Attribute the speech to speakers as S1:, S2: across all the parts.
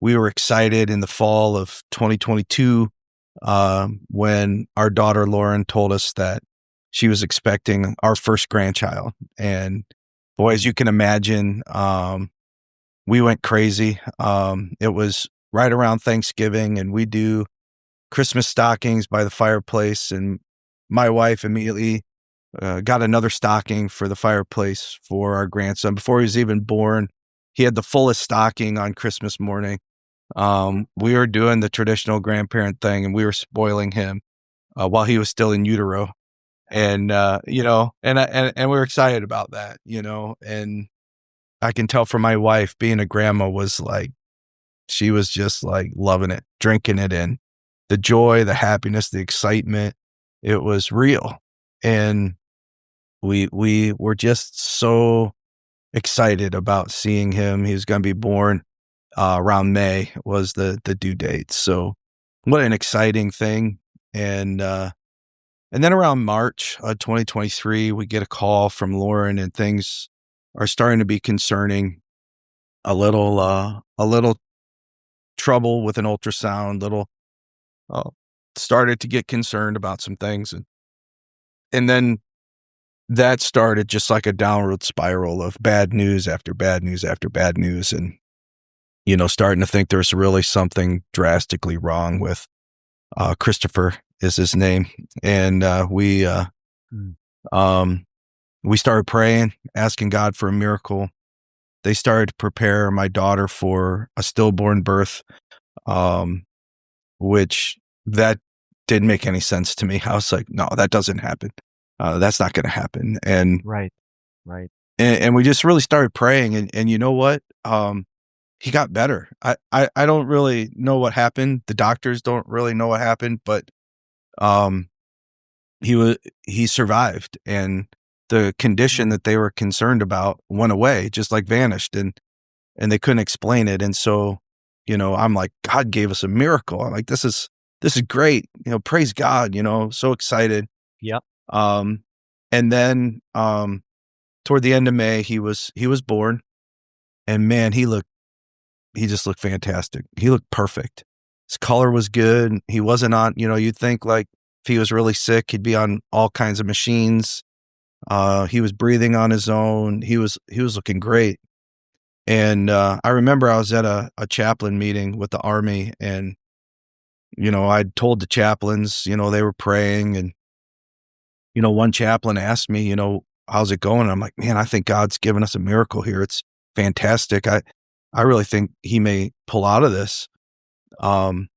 S1: we were excited in the fall of 2022 when our daughter Lauren told us that she was expecting our first grandchild. And boy, as you can imagine, we went crazy. It was right around Thanksgiving, and we do Christmas stockings by the fireplace. And my wife immediately got another stocking for the fireplace for our grandson. Before he was even born, he had the fullest stocking on Christmas morning. We were doing the traditional grandparent thing, and we were spoiling him while he was still in utero. And and we were excited about that, and I can tell from my wife, being a grandma was like, she was just like loving it, drinking it in. The joy, the happiness, the excitement, it was real. And we were just so excited about seeing him. He was going to be born around May was the due date. So what an exciting thing. And then around March 2023, we get a call from Lauren, and things are starting to be concerning. A little trouble with an ultrasound. Started to get concerned about some things, and then that started just like a downward spiral of bad news after bad news after bad news, and starting to think there's really something drastically wrong with Christopher is his name. And we started praying, asking God for a miracle. They started to prepare my daughter for a stillborn birth, which that didn't make any sense to me. I was like, no, that doesn't happen. That's not going to happen. And
S2: Right.
S1: and we just really started praying, and you know what? He got better. I don't really know what happened. The doctors don't really know what happened, but he survived, and the condition that they were concerned about went away, just like vanished, and they couldn't explain it. And so, I'm like, God gave us a miracle. I'm like, this is great. Praise God, so excited.
S2: Yep.
S1: And then toward the end of May, he was born, and man, he just looked fantastic. He looked perfect. His color was good. He wasn't on, you'd think like if he was really sick, he'd be on all kinds of machines. He was breathing on his own. He was looking great. And I remember I was at a chaplain meeting with the Army, and I'd told the chaplains, they were praying, and one chaplain asked me, how's it going? And I'm like, man, I think God's given us a miracle here. It's fantastic. I really think he may pull out of this. And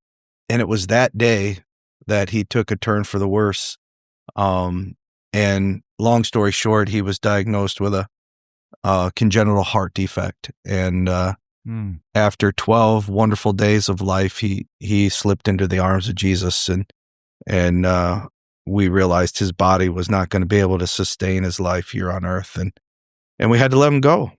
S1: it was that day that he took a turn for the worse. And long story short, he was diagnosed with a congenital heart defect. And after 12 wonderful days of life, he slipped into the arms of Jesus, and we realized his body was not going to be able to sustain his life here on earth, and we had to let him go.